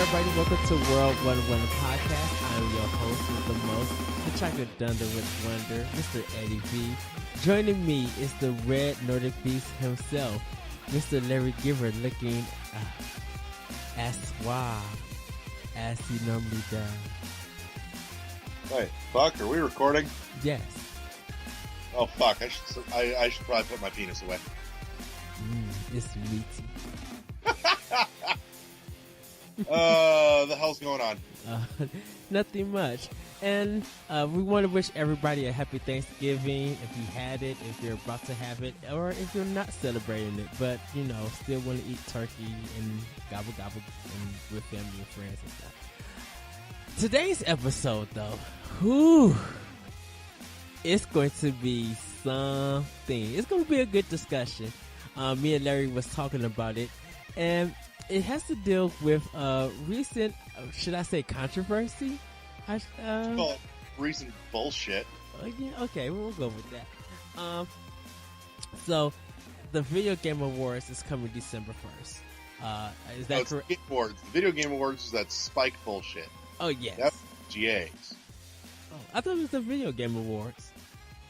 everybody. Welcome to World 101 Podcast. I'm your host with the most, the chocolate dunder with wonder, Mr. Eddie V. Joining me is the red Nordic beast himself, Mr. Larry Giver, looking as suave as he normally does. Hey, fuck, are we recording? Yes. Oh, fuck, I should probably put my penis away. It's meaty. The hell's going on? Nothing much. And we want to wish everybody a happy Thanksgiving if you had it, if you're about to have it, or if you're not celebrating it, but, you know, still want to eat turkey and gobble gobble and with family and friends and stuff. Today's episode, though, it's going to be something. It's going to be a good discussion. Me and Larry was talking about it, and it has to deal with recent, should I say, controversy? It's called recent bullshit. Yeah, okay, we'll go with that. So, the Video Game Awards is coming December 1st. Is that correct? Game Awards. The Video Game Awards is that Spike bullshit. Oh, yes. That's GAs. Oh, I thought it was the Video Game Awards.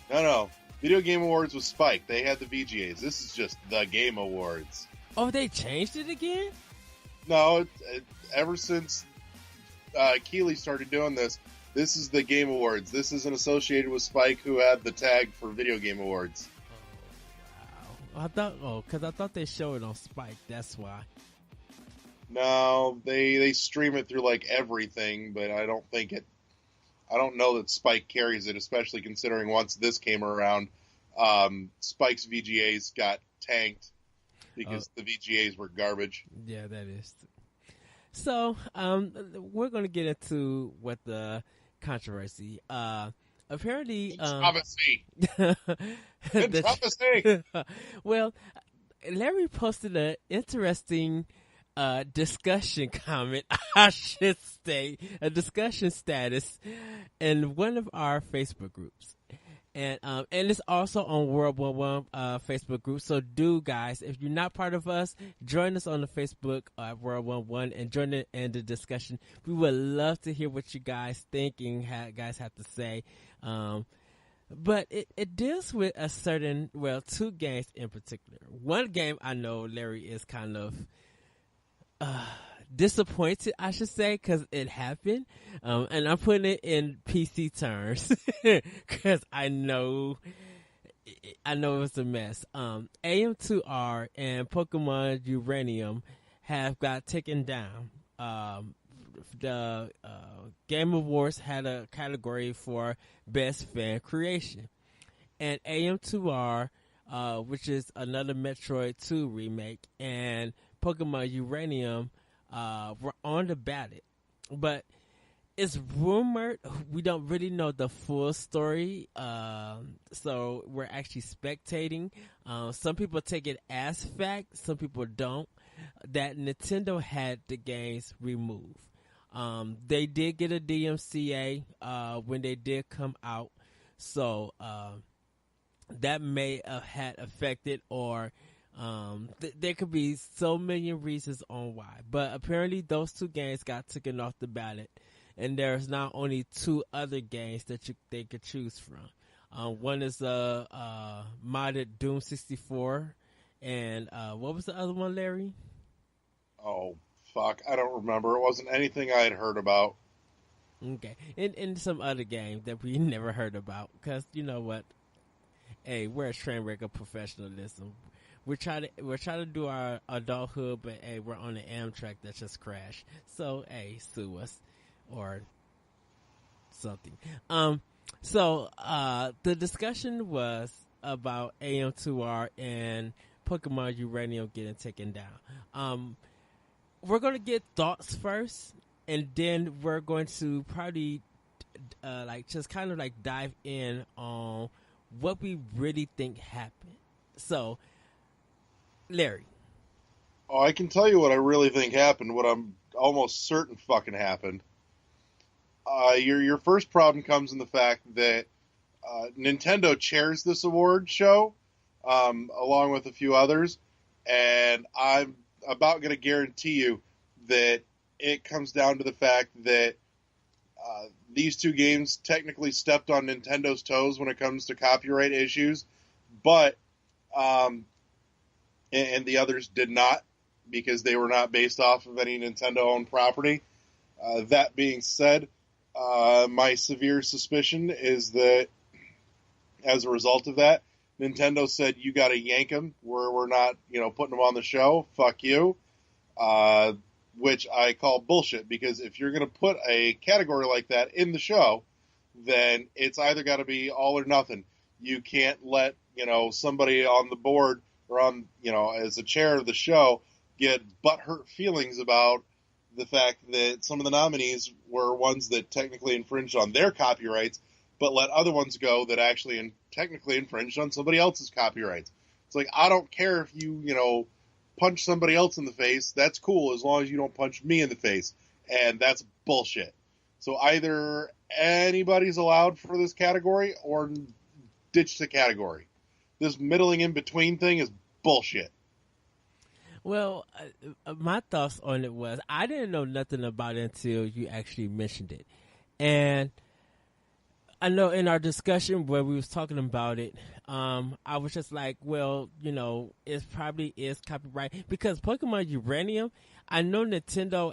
No. Video Game Awards was Spike. They had the VGAs. This is just the Game Awards. Oh, they changed it again? No, ever since Keighley started doing this is the Game Awards. This isn't associated with Spike, who had the tag for Video Game Awards. Oh, wow. Because I thought they showed it on Spike. That's why. No, they stream it through like everything, but I don't know that Spike carries it, especially considering once this came around, Spike's VGAs got tanked because the VGAs were garbage. Yeah, that is. So, we're going to get into what the controversy. Apparently, Controversy. Controversy. Well, Larry posted an interesting discussion comment, I should say, a discussion status in one of our Facebook groups. And it's also on World 101 Facebook group. So do, guys, if you're not part of us, join us on the Facebook World 101 and join in the discussion. We would love to hear what you guys think and guys have to say. But it deals with a certain, two games in particular. One game I know Larry is kind of disappointed, I should say, because it happened, and I'm putting it in PC terms because I know it was a mess. AM2R and Pokemon Uranium have got taken down. The Game Awards had a category for Best Fan Creation, and AM2R, which is another Metroid 2 remake, and Pokemon Uranium were on the ballot, but it's rumored. We don't really know the full story, so we're actually spectating. Some people take it as fact, some people don't, that Nintendo had the games removed. They did get a DMCA when they did come out, so that may have had affected, or there could be so many reasons on why, but apparently those two games got taken off the ballot, and there's now only two other games that they could choose from. One is modded Doom 64, and what was the other one, Larry? Oh, fuck, I don't remember. It wasn't anything I had heard about. Okay, and some other game that we never heard about, because you know what? Hey, we're a train wreck of professionalism. We're trying to do our adulthood, but hey, we're on the Amtrak that just crashed. So hey, sue us or something. So the discussion was about AM2R and Pokemon Uranium getting taken down. We're gonna get thoughts first, and then we're going to probably just kind of dive in on what we really think happened. So, Larry. Oh, I can tell you what I really think happened, what I'm almost certain fucking happened. Your first problem comes in the fact that Nintendo chairs this award show, along with a few others, and I'm about going to guarantee you that it comes down to the fact that these two games technically stepped on Nintendo's toes when it comes to copyright issues, but and the others did not because they were not based off of any Nintendo-owned property. That being said, my severe suspicion is that as a result of that, Nintendo said, you got to yank them. We're not, putting them on the show. Fuck you. Which I call bullshit, because if you're going to put a category like that in the show, then it's either got to be all or nothing. You can't let, somebody on the board or on, as a chair of the show get butthurt feelings about the fact that some of the nominees were ones that technically infringed on their copyrights, but let other ones go that actually technically infringed on somebody else's copyrights. It's like, I don't care if you, punch somebody else in the face. That's cool as long as you don't punch me in the face. And that's bullshit. So either anybody's allowed for this category or ditch the category. This middling in between thing is bullshit. Well, my thoughts on it was I didn't know nothing about it until you actually mentioned it. And I know in our discussion where we was talking about it, I was just like, well, it probably is copyright because Pokemon Uranium, I know Nintendo,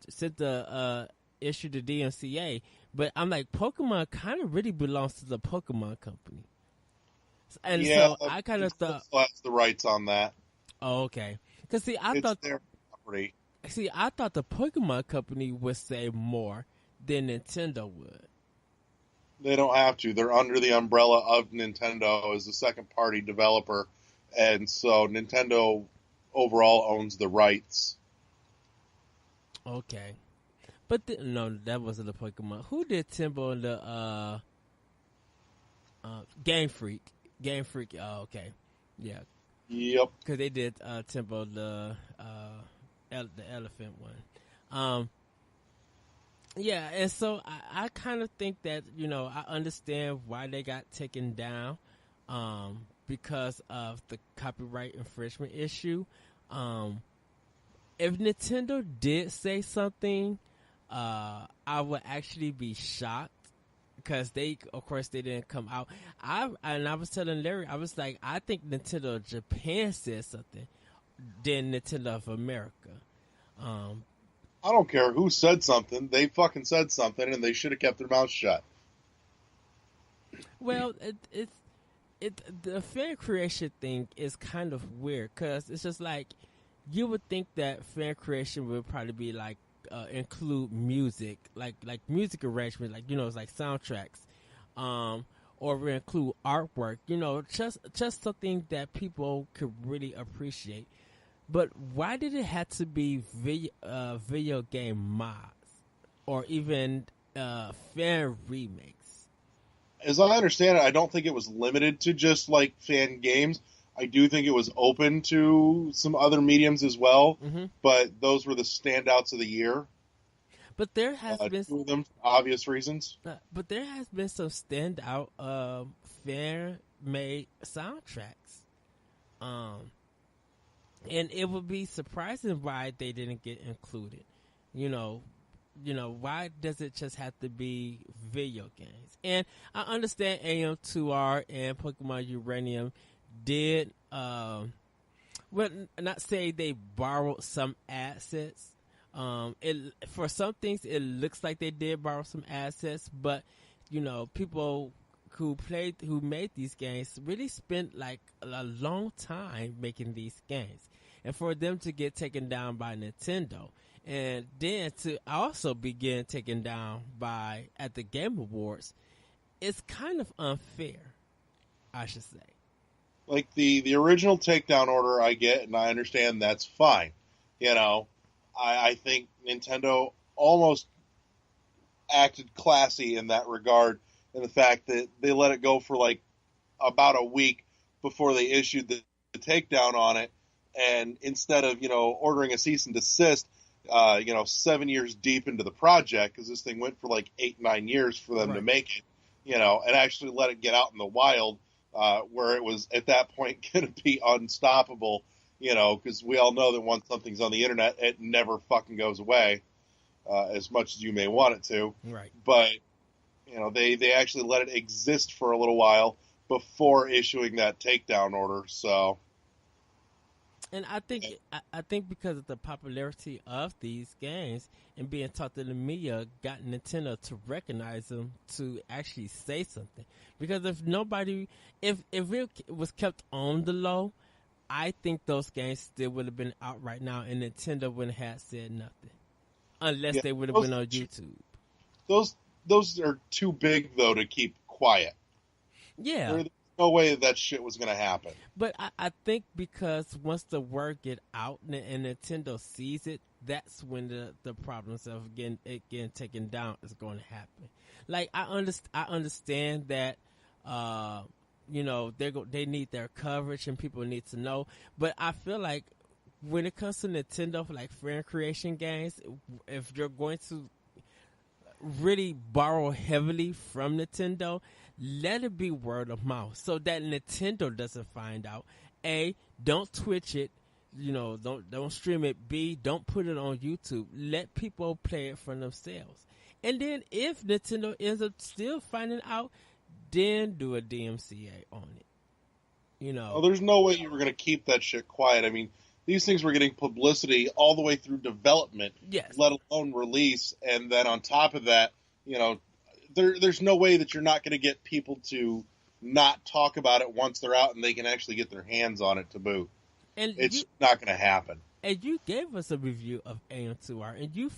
sent the issue to DMCA, but I'm like, Pokemon kind of really belongs to the Pokemon company. And so I kind of thought has the rights on that. Oh, okay. Because I thought their property. I thought the Pokemon company would say more than Nintendo would. They don't have to. They're under the umbrella of Nintendo as a second-party developer, and so Nintendo overall owns the rights. Okay, but no, that wasn't the Pokemon. Who did Timbo and the Game Freak? Game Freak. Oh, okay, yeah. Yep. Because they did Timbo the elephant one. Yeah, and so I kind of think that, I understand why they got taken down because of the copyright infringement issue. If Nintendo did say something, I would actually be shocked because of course, they didn't come out. I was telling Larry, I was like, I think Nintendo of Japan said something than Nintendo of America. I don't care who said something. They fucking said something, and they should have kept their mouth shut. Well, the fan creation thing is kind of weird because it's just like you would think that fan creation would probably be like include music, like music arrangement, like it's like soundtracks, or include artwork. Just something that people could really appreciate. But why did it have to be video game mods or even fan remakes? As I understand it, I don't think it was limited to just like fan games. I do think it was open to some other mediums as well, but those were the standouts of the year. But there has been two of them for obvious reasons. But there has been some standout fan-made soundtracks. And it would be surprising why they didn't get included. Why does it just have to be video games? And I understand AM2R and Pokemon Uranium did, not say they borrowed some assets. For some things, it looks like they did borrow some assets, but, people who made these games really spent like a long time making these games. And for them to get taken down by Nintendo and then to also begin taken down at the Game Awards, it's kind of unfair, I should say. Like the original takedown order I get, and I understand that's fine. I think Nintendo almost acted classy in that regard, in the fact that they let it go for like about a week before they issued the takedown on it. And instead of, ordering a cease and desist, 7 years deep into the project, because this thing went for like 8-9 years for them to make it, and actually let it get out in the wild, where it was at that point going to be unstoppable, because we all know that once something's on the internet, it never fucking goes away, as much as you may want it to. Right. But they actually let it exist for a little while before issuing that takedown order. So, and I think because of the popularity of these games and being taught to the media, got Nintendo to recognize them to actually say something. Because if it was kept on the low, I think those games still would have been out right now, and Nintendo wouldn't have said nothing, unless they would have been on YouTube. Those are too big though to keep quiet. Yeah, there's no way that shit was going to happen. But I think because once the word get out and Nintendo sees it, that's when the problems of getting taken down is going to happen. Like I understand that they need their coverage and people need to know, but I feel like when it comes to Nintendo, for like fan creation games, if you're going to really borrow heavily from Nintendo, let it be word of mouth so that Nintendo doesn't find out. A, don't Twitch it, don't stream it. B, don't put it on YouTube. Let people play it for themselves. And then if Nintendo ends up still finding out, then do a DMCA on it. Well, there's no way you were going to keep that shit quiet. I mean, these things were getting publicity all the way through development, yes, let alone release. And then on top of that, there's no way that you're not going to get people to not talk about it once they're out and they can actually get their hands on it to boot. And it's not going to happen. And you gave us a review of AM2R, and you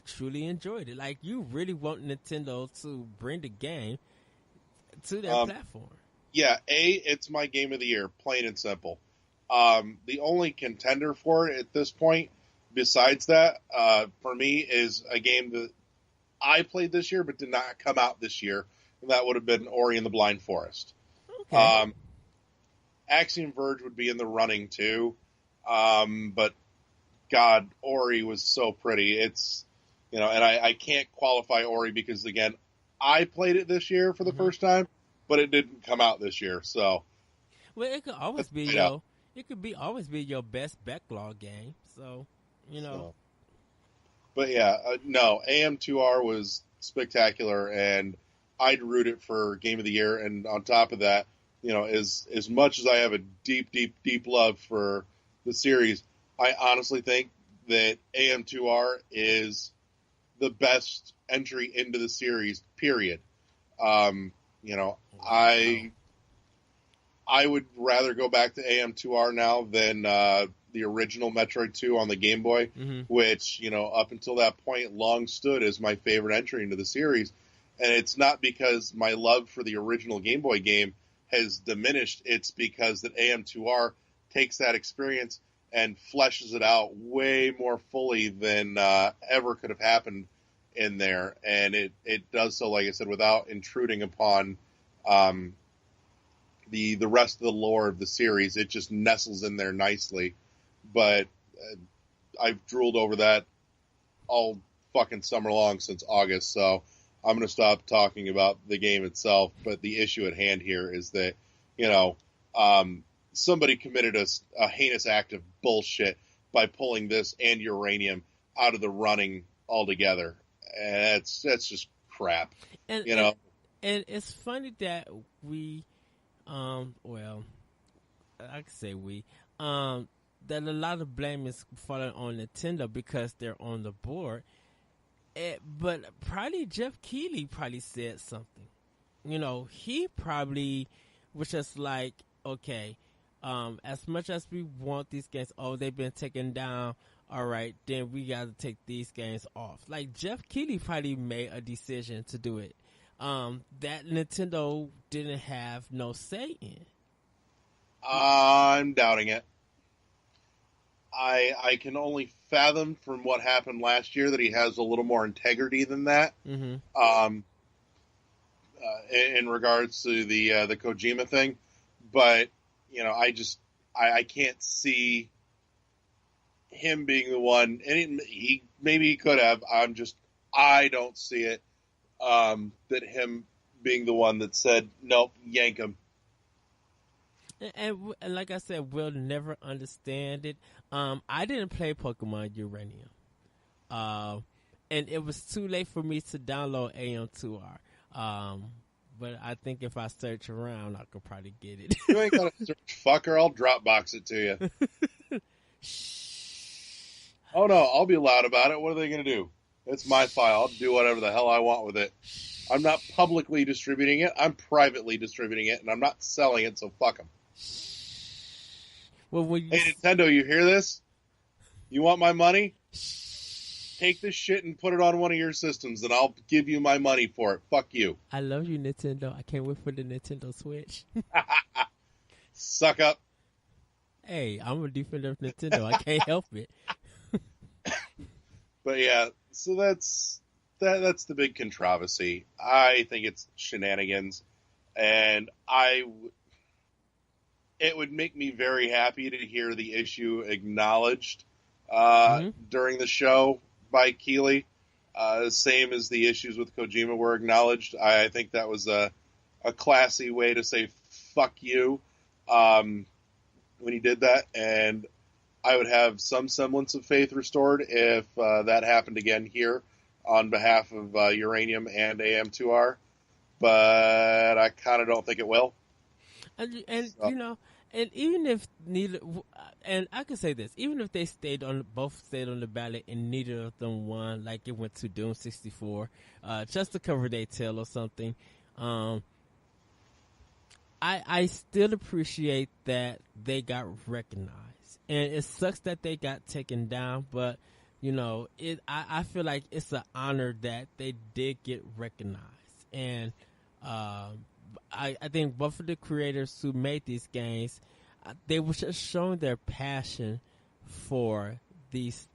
truly enjoyed it. Like, you really want Nintendo to bring the game to their platform. Yeah, it's my game of the year, plain and simple. The only contender for it at this point, besides that, for me, is a game that I played this year but did not come out this year, and that would have been Ori and the Blind Forest. Okay. Axiom Verge would be in the running too, but God, Ori was so pretty. It's and I can't qualify Ori because again, I played it this year for the first time, but it didn't come out this year. So, well, it could always be always be your best backlog game. So, But yeah, no, AM2R was spectacular, and I'd root it for Game of the Year. And on top of that, as much as I have a deep, deep, deep love for the series, I honestly think that AM2R is the best entry into the series, period. I would rather go back to AM2R now than the original Metroid 2 on the Game Boy, which, up until that point long stood as my favorite entry into the series. And it's not because my love for the original Game Boy game has diminished. It's because that AM2R takes that experience and fleshes it out way more fully than ever could have happened in there. And it does so, like I said, without intruding upon the rest of the lore of the series. It just nestles in there nicely. But I've drooled over that all fucking summer long since August, so I'm going to stop talking about the game itself. But the issue at hand here is that, somebody committed a heinous act of bullshit by pulling this and Uranium out of the running altogether. And that's just crap. And it's funny that we, I could say that a lot of blame is falling on Nintendo because they're on the board. But probably Jeff Keighley probably said something. He probably was just like, okay, as much as we want these games, they've been taken down, all right, then we got to take these games off. Like, Jeff Keighley probably made a decision to do it that Nintendo didn't have no say in. I'm doubting it. I can only fathom from what happened last year that he has a little more integrity than that. In regards to the Kojima thing, but I can't see him being the one, and maybe he could have. I don't see it. That him being the one that said nope, yank him. And like I said, we'll never understand it. I didn't play Pokemon Uranium, uh, and it was too late for me to download AM2R. But I think if I search around, I could probably get it. You ain't got to search, fucker. I'll Dropbox it to you. Oh no, I'll be loud about it. What are they going to do? It's my file. I'll do whatever the hell I want with it. I'm not publicly distributing it. I'm privately distributing it, and I'm not selling it. So fuck them. Well, Hey Nintendo, you hear this? You want my money? Take this shit and put it on one of your systems, and I'll give you my money for it. Fuck you. I love you, Nintendo. I can't wait for the Nintendo Switch. Suck up. Hey, I'm a defender of Nintendo. I can't help it. But yeah, so that's the big controversy. I think it's shenanigans, and it would make me very happy to hear the issue acknowledged during the show by Keighley. Same as the issues with Kojima were acknowledged. I think that was a classy way to say fuck you when he did that, and I would have some semblance of faith restored if that happened again here on behalf of Uranium and AM2R, but I kind of don't think it will. And so. You know, and even if neither, and I can say this, even if they both stayed on the ballot and neither of them won, like it went to Doom 64, just to cover their tail or something, I still appreciate that they got recognized. And it sucks that they got taken down, but you know, I feel like it's an honor that they did get recognized. And I think both of the creators who made these games, they were just showing their passion for these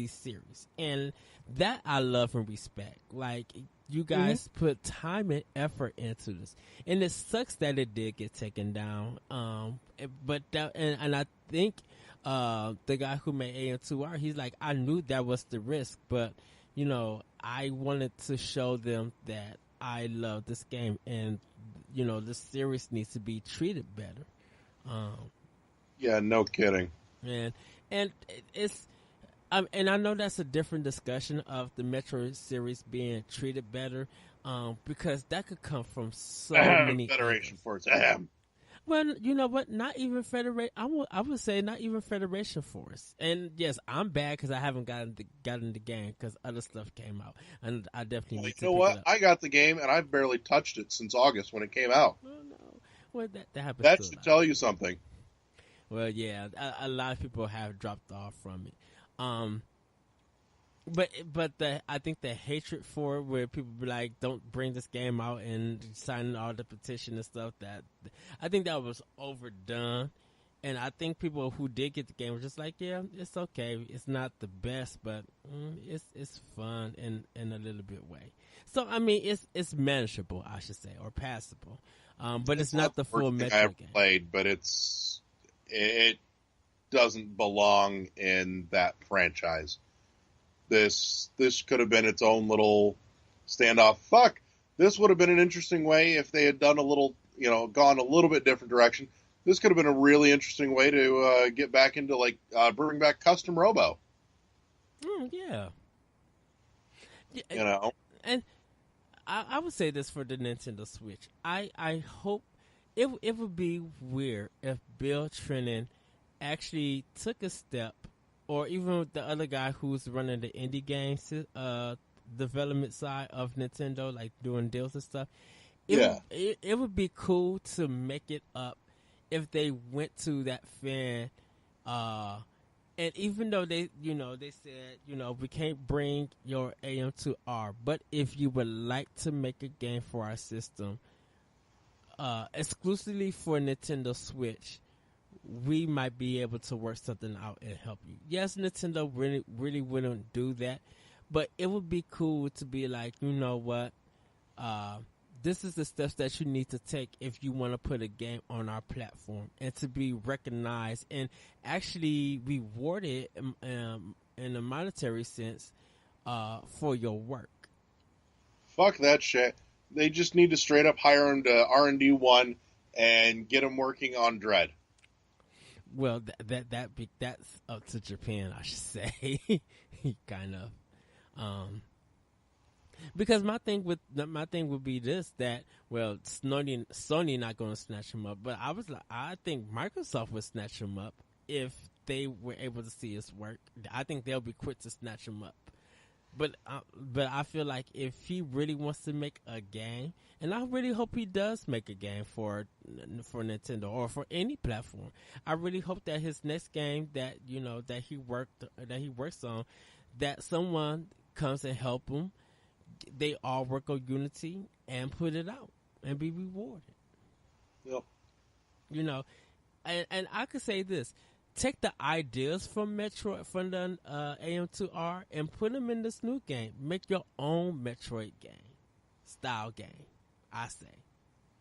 series, and that I love and respect. Like, you guys put time and effort into this, and it sucks that it did get taken down. But I think the guy who made AM2R, he's like, I knew that was the risk, but you know, I wanted to show them that I love this game, and you know, the series needs to be treated better. Yeah, no kidding. And it's. And I know that's a different discussion of the Metro series being treated better, because that could come from so many Federation angles. Force. Well, you know what? Not even Federation. I would say not even Federation Force. And yes, I'm bad because I haven't gotten the game because other stuff came out, and I definitely need to. You know what? I got the game and I've barely touched it since August when it came out. Oh no! Well, that happens. That should tell you something. Well, yeah, a lot of people have dropped off from it. But I think the hatred for it, where people be like, "Don't bring this game out," and signing all the petition and stuff, that I think that was overdone. And I think people who did get the game were just like, "Yeah, it's okay. It's not the best, but it's fun in a little bit way." So I mean, it's manageable, I should say, or passable. But it's not the full Metro game. Played, but it doesn't belong in that franchise. This could have been its own little standoff. Fuck, this would have been an interesting way if they had done a little, gone a little bit different direction. This could have been a really interesting way to get back into bring back Custom Robo. Yeah. And I would say this for the Nintendo Switch. I hope it would be weird if Bill Trinen actually took a step, or even the other guy who's running the indie games development side of Nintendo, like doing deals and stuff. It would be cool to make it up if they went to that fan, and even though they said, we can't bring your AM2R, but if you would like to make a game for our system, exclusively for Nintendo Switch, we might be able to work something out and help you. Yes, Nintendo really wouldn't do that, but it would be cool to be like, you know what, this is the steps that you need to take if you want to put a game on our platform, and to be recognized and actually rewarded in a monetary sense for your work. Fuck that shit. They just need to straight up hire him to R&D 1, and get them working on Dread. Well, that's up to Japan, I should say. Kind of. Because my thing would be this, that well, Sony not going to snatch him up, but I think Microsoft would snatch him up if they were able to see his work. I think they'll be quick to snatch him up. But I feel like if he really wants to make a game, and I really hope he does make a game for Nintendo or for any platform, I really hope that his next game that he works on, that someone comes and help him. They all work on Unity and put it out and be rewarded. Yep. And I could say this: take the ideas from Metroid, from the AM2R, and put them in this new game. Make your own Metroid style game. I say.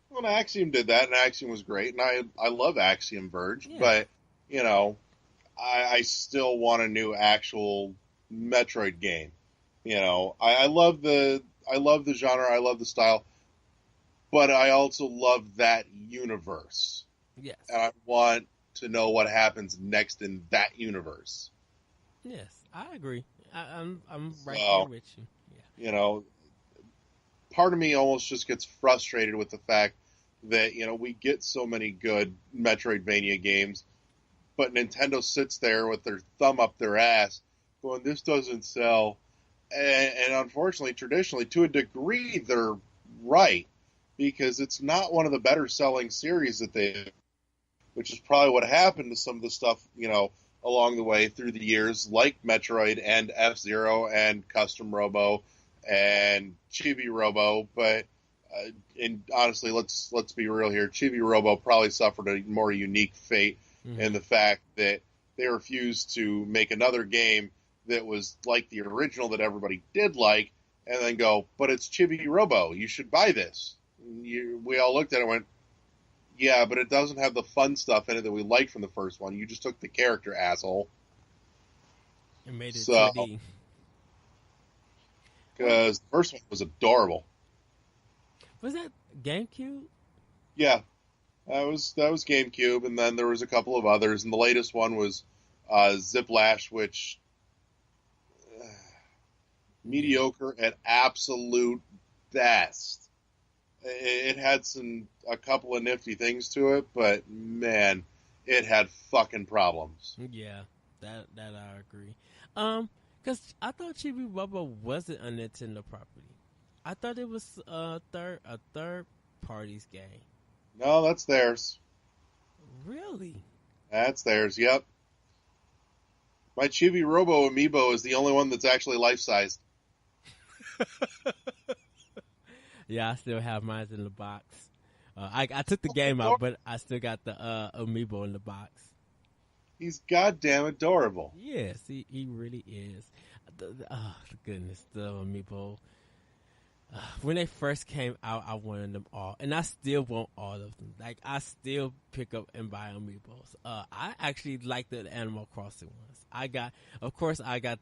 Well, Axiom did that, and Axiom was great, and I love Axiom Verge, Yeah. but I still want a new actual Metroid game. I love the genre, I love the style, but I also love that universe. Yes. And I want to know what happens next in that universe. Yes, I agree. I'm right So, there with you. Yeah. Part of me almost just gets frustrated with the fact that, we get so many good Metroidvania games, but Nintendo sits there with their thumb up their ass going, this doesn't sell. And unfortunately, traditionally, to a degree, they're right, because it's not one of the better selling series that they, which is probably what happened to some of the stuff, along the way through the years, like Metroid and F-Zero and Custom Robo and Chibi Robo. But and honestly, let's be real here. Chibi Robo probably suffered a more unique fate in the fact that they refused to make another game that was like the original that everybody did like, and then go, but it's Chibi Robo, you should buy this. We all looked at it and went, yeah, but it doesn't have the fun stuff in it that we liked from the first one. You just took the character, asshole. And made it 2D. Because the first one was adorable. Was that GameCube? Yeah, that was GameCube, and then there was a couple of others, and the latest one was Ziplash, which mediocre at absolute best. It had a couple of nifty things to it, but man, it had fucking problems. Yeah, that I agree. Because I thought Chibi Robo wasn't a Nintendo property. I thought it was a third party's game. No, that's theirs. Really? That's theirs. Yep. My Chibi Robo amiibo is the only one that's actually life sized. Yeah, I still have mine in the box. I took the game out, but I still got the amiibo in the box. He's goddamn adorable. Yes, he really is. Oh, goodness, the amiibo. When they first came out, I wanted them all, and I still want all of them. Like, I still pick up and buy amiibos. I actually like the Animal Crossing ones. I got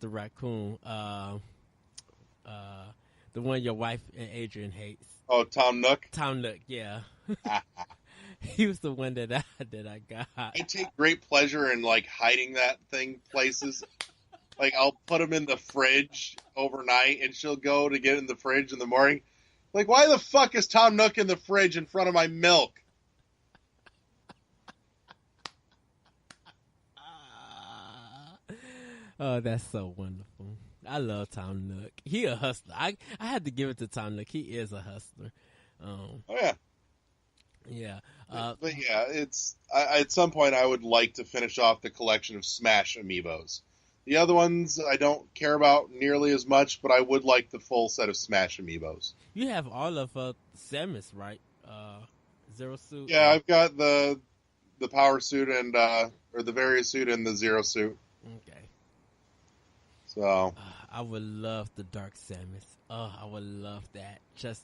the raccoon, the one your wife and Adrian hates. Oh, Tom Nook? Tom Nook, yeah. He was the one that I got. I take great pleasure in, hiding that thing places. I'll put him in the fridge overnight, and she'll go to get in the fridge in the morning. Why the fuck is Tom Nook in the fridge in front of my milk? Oh, that's so wonderful. I love Tom Nook. He a hustler. I had to give it to Tom Nook. He is a hustler. Oh, yeah. Yeah. But yeah, at some point I would like to finish off the collection of Smash amiibos. The other ones I don't care about nearly as much, but I would like the full set of Smash amiibos. You have all of Samus, right? Zero Suit. Yeah, I've got the Power Suit and or the Various Suit and the Zero Suit. Okay. So I would love the Dark Samus. Oh, I would love that. Just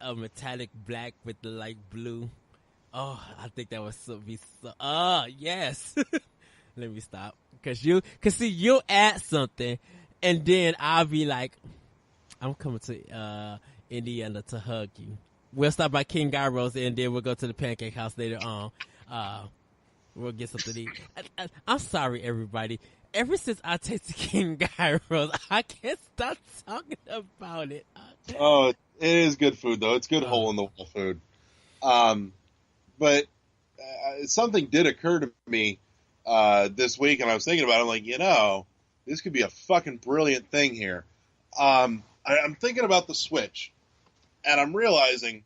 a metallic black with the light blue. Oh, I think that would be so. Oh, yes. Let me stop. Cause you'll add something, and then I'll be like, I'm coming to Indiana to hug you. we'll stop by King Gyros and then we'll go to the Pancake House later on. We'll get something to eat. I'm sorry, everybody. Ever since I tasted King Gyros, I can't stop talking about it. Oh, it is good food, though. It's good hole-in-the-wall food. But something did occur to me this week, and I was thinking about it. I'm like, this could be a fucking brilliant thing here. I'm thinking about the Switch, and I'm realizing,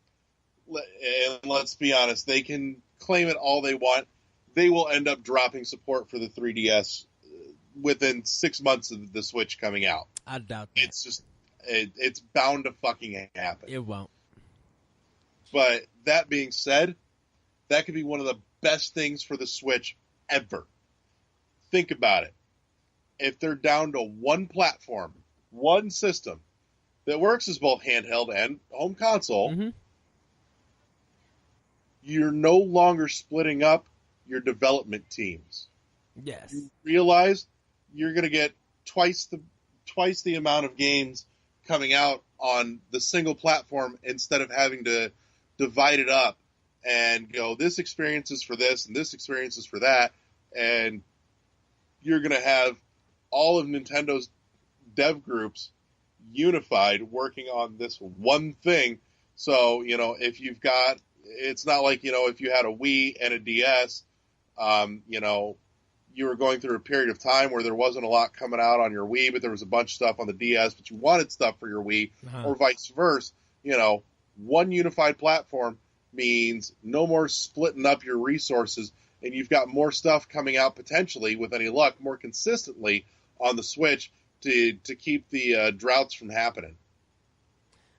and let's be honest, they can claim it all they want. They will end up dropping support for the 3DS within 6 months of the Switch coming out. I doubt that. It's just, it's bound to fucking happen. It won't. But that being said, that could be one of the best things for the Switch ever. Think about it. If they're down to one platform, one system that works as both handheld and home console, you're no longer splitting up your development teams. Yes. You realize you're going to get twice the amount of games coming out on the single platform instead of having to divide it up and go, this experience is for this and this experience is for that. And you're going to have all of Nintendo's dev groups unified working on this one thing. So, if you've got, it's not like, if you had a Wii and a DS, you were going through a period of time where there wasn't a lot coming out on your Wii, but there was a bunch of stuff on the DS, but you wanted stuff for your Wii, or vice versa. One unified platform means no more splitting up your resources, and you've got more stuff coming out potentially, with any luck, more consistently on the Switch to keep the droughts from happening.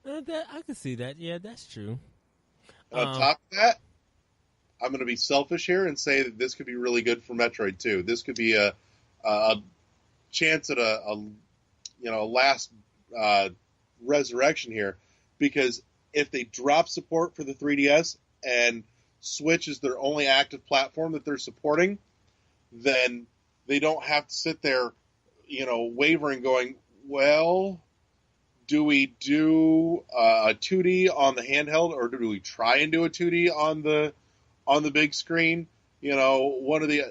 I can see that. Yeah, that's true. And on top of that, I'm going to be selfish here and say that this could be really good for Metroid 2. This could be a chance at a last resurrection here, because if they drop support for the 3DS and Switch is their only active platform that they're supporting, then they don't have to sit there, wavering, going, well, do we do a 2D on the handheld, or do we try and do a 2D on the big screen? One of the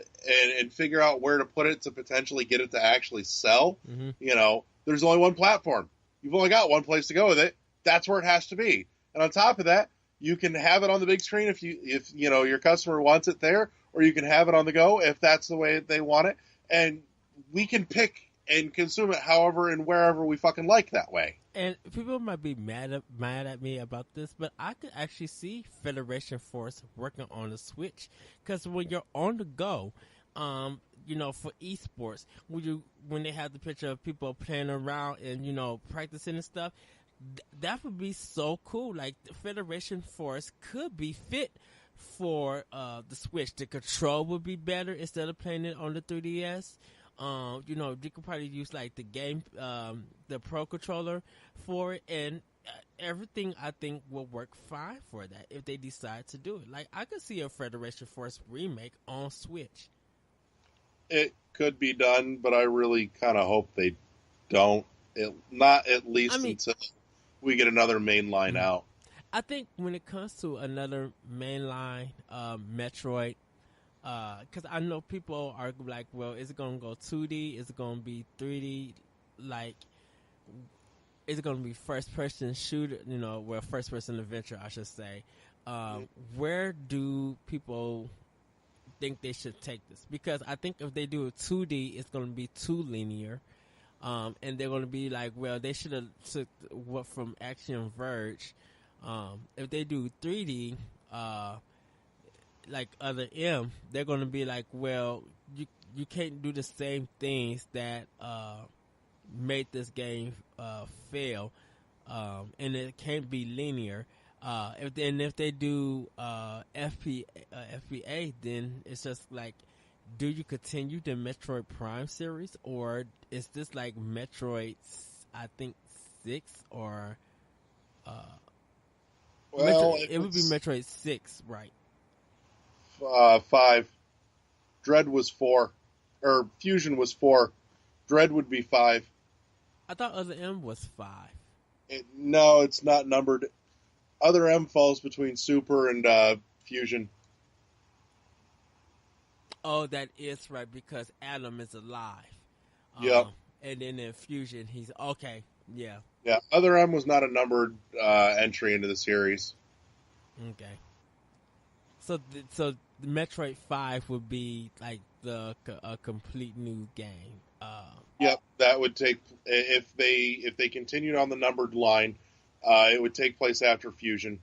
and figure out where to put it to potentially get it to actually sell. There's only one platform. You've only got one place to go with it. That's where it has to be. And on top of that, you can have it on the big screen if your customer wants it there, or you can have it on the go if that's the way they want it. And we can pick and consume it however and wherever we fucking like that way. And people might be mad at me about this, but I could actually see Federation Force working on the Switch, because when you're on the go, for esports, when they have the picture of people playing around and practicing and stuff, that would be so cool. Like, the Federation Force could be fit for the Switch. The control would be better instead of playing it on the 3DS. You could probably use like the Pro Controller for it, and everything I think will work fine for that if they decide to do it. Like, I could see a Federation Force remake on Switch. It could be done, but I really kind of hope they don't. Not at least until we get another mainline out. I think when it comes to another mainline Metroid, because I know people are like, well, is it going to go 2D? Is it going to be 3D? Like, is it going to be first-person shooter? First-person adventure, I should say. Where do people think they should take this? Because I think if they do a 2D, it's going to be too linear. And they're going to be like, well, they should have took what from Action Verge. If they do 3D, like Other M, they're going to be like, well, you can't do the same things that made this game fail, and it can't be linear. If they do FPA, then it's just like, do you continue the Metroid Prime series, or is this like Metroid, I think 6 or it would be Metroid 6, right? 5. Dread was 4, or Fusion was 4. Dread would be 5. I thought Other M was 5. No, it's not numbered. Other M falls between Super and Fusion. Oh, that is right because Adam is alive. Yep. And then in Fusion, he's okay. Yeah. Yeah. Other M was not a numbered entry into the series. Okay. So the Metroid 5 would be like a complete new game. Yep. That would take if they continued on the numbered line, it would take place after Fusion.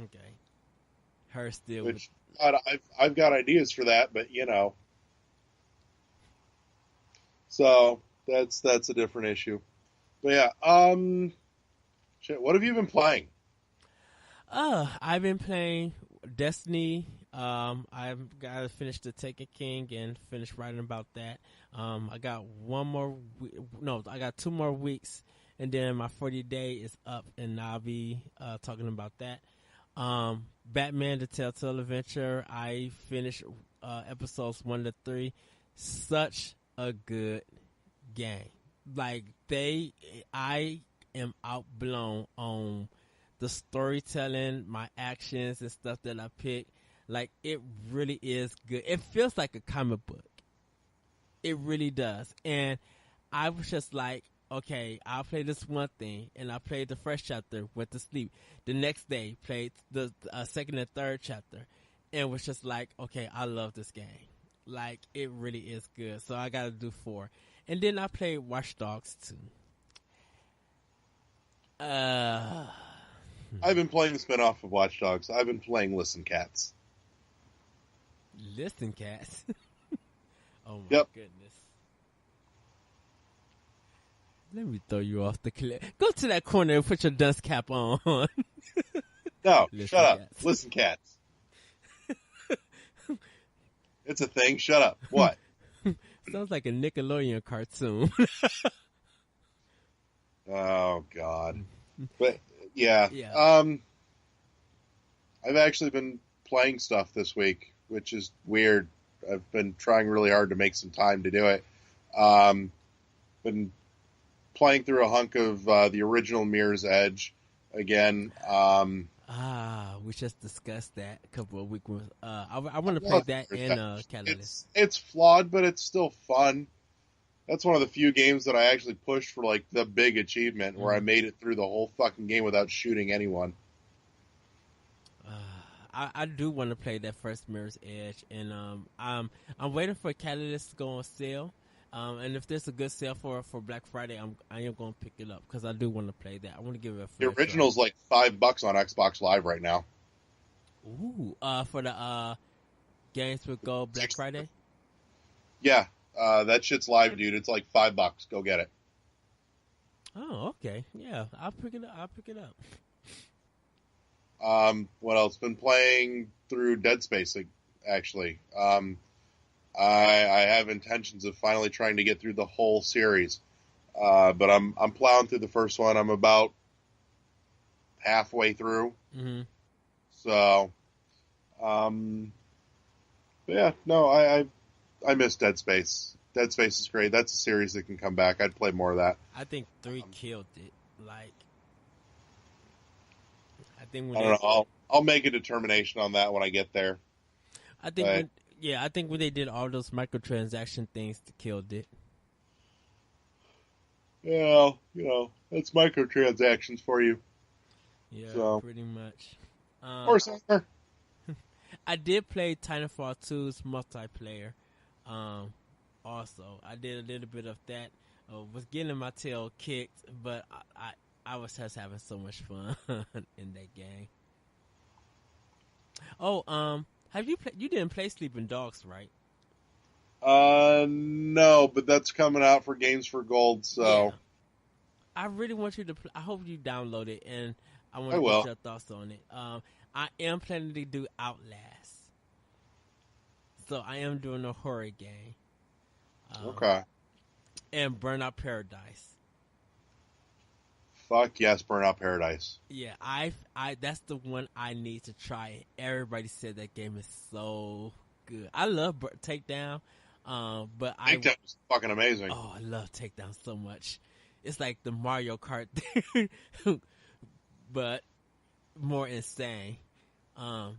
Okay. Her still. Which God, I've got ideas for that, but so that's a different issue. But yeah, shit, what have you been playing? I've been playing Destiny. I've got to finish the Taken King and finish writing about that. I got I got 2 more weeks, and then my 40-day is up, and I'll be talking about that. Batman: The Telltale Adventure. I finished episodes 1 to 3. Such a good game. Like I am outblown on the storytelling, my actions and stuff that I pick. Like it really is good. It feels like a comic book. It really does. And I was just like, okay, I'll play this one thing, and I played the first chapter, went to sleep. The next day, played the second and third chapter, and was just like, okay, I love this game. Like it really is good. So I got to do 4, and then I played Watch Dogs 2. I've been playing the spinoff of Watch Dogs. I've been playing Listen Cats. Listen, cats. Oh my Yep. goodness. Let me throw you off the cliff. Go to that corner and put your dust cap on. No, Listen shut up. Cats. Listen Cats. It's a thing. Shut up. What? Sounds like a Nickelodeon cartoon. Oh God. But yeah. Yeah. I've actually been playing stuff this week, which is weird. I've been trying really hard to make some time to do it. Been playing through a hunk of the original Mirror's Edge again. We just discussed that a couple of weeks. I want to play that in Catalyst. It's flawed, but it's still fun. That's one of the few games that I actually pushed for like the big achievement where I made it through the whole fucking game without shooting anyone. I do want to play that first Mirror's Edge, and I'm waiting for Catalyst to go on sale. And if there's a good sale for Black Friday, I am going to pick it up because I do want to play that. I want to give it a The fair original's like $5 on Xbox Live right now. Ooh, for the Games with Gold Black Friday. Yeah, that shit's live, dude. It's like $5. Go get it. Oh, okay. Yeah, I'll pick it up. What else? Been playing through Dead Space, actually. I have intentions of finally trying to get through the whole series. But I'm plowing through the first one. I'm about halfway through. Mm-hmm. So, yeah, no, I miss Dead Space. Dead Space is great. That's a series that can come back. I'd play more of that. I think 3 killed it. Like, I think when I don't know. I'll make a determination on that when I get there. I think I think when they did all those microtransaction things, they killed it. Yeah, that's microtransactions for you. Yeah, So. pretty much. Or something. I did play Titanfall 2's multiplayer. Also, I did a little bit of that. Was getting my tail kicked, but I was just having so much fun in that game. Oh, have you you didn't play Sleeping Dogs, right? No, but that's coming out for Games for Gold, so. Yeah. I really want you to I hope you download it, and I want to get your thoughts on it. I am planning to do Outlast. So I am doing a horror game. Okay. And Burnout Paradise. Fuck yes, Burnout Paradise. Yeah, I that's the one I need to try. Everybody said that game is so good. I love Takedown, but Takedown was fucking amazing. Oh, I love Takedown so much. It's like the Mario Kart, but more insane. Well,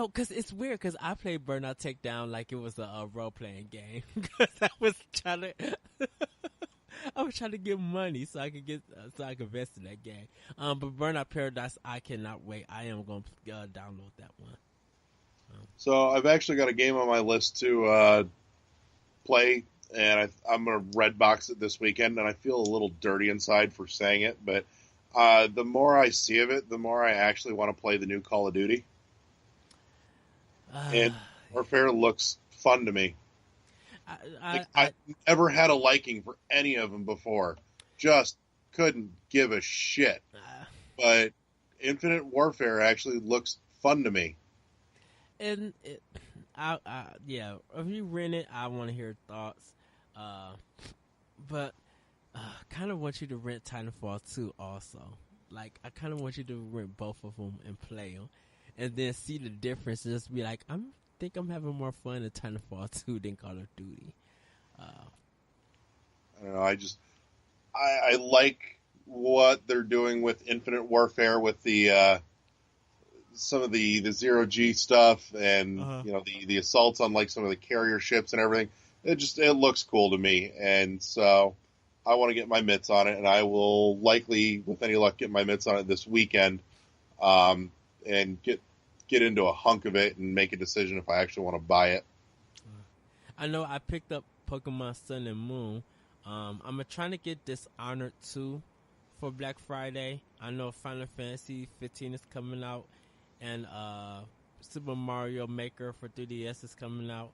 because it's weird. Because I played Burnout Takedown like it was a role playing game. Because I was trying to, I was trying to get money so I could invest in that game. But Burnout Paradise, I cannot wait. I am going to download that one. So I've actually got a game on my list to play, and I'm going to red box it this weekend. And I feel a little dirty inside for saying it, but the more I see of it, the more I actually want to play the new Call of Duty. And Warfare looks fun to me. I've never had a liking for any of them before. Just couldn't give a shit. But Infinite Warfare actually looks fun to me. And yeah, if you rent it, I want to hear thoughts. But kind of want you to rent Titanfall 2 also. Like, I kind of want you to rent both of them and play them. And then see the difference and just be like, I think I'm having more fun in Titanfall 2 than Call of Duty. I don't know, I like what they're doing with Infinite Warfare with the some of the zero-G stuff and the assaults on like some of the carrier ships and everything. It looks cool to me, and so I want to get my mitts on it, and I will likely, with any luck, get my mitts on it this weekend, and get into a hunk of it and make a decision if I actually want to buy it. I know I picked up Pokemon Sun and Moon. I'm trying to get Dishonored 2 for Black Friday. I know Final Fantasy 15 is coming out, and Super Mario Maker for 3DS is coming out.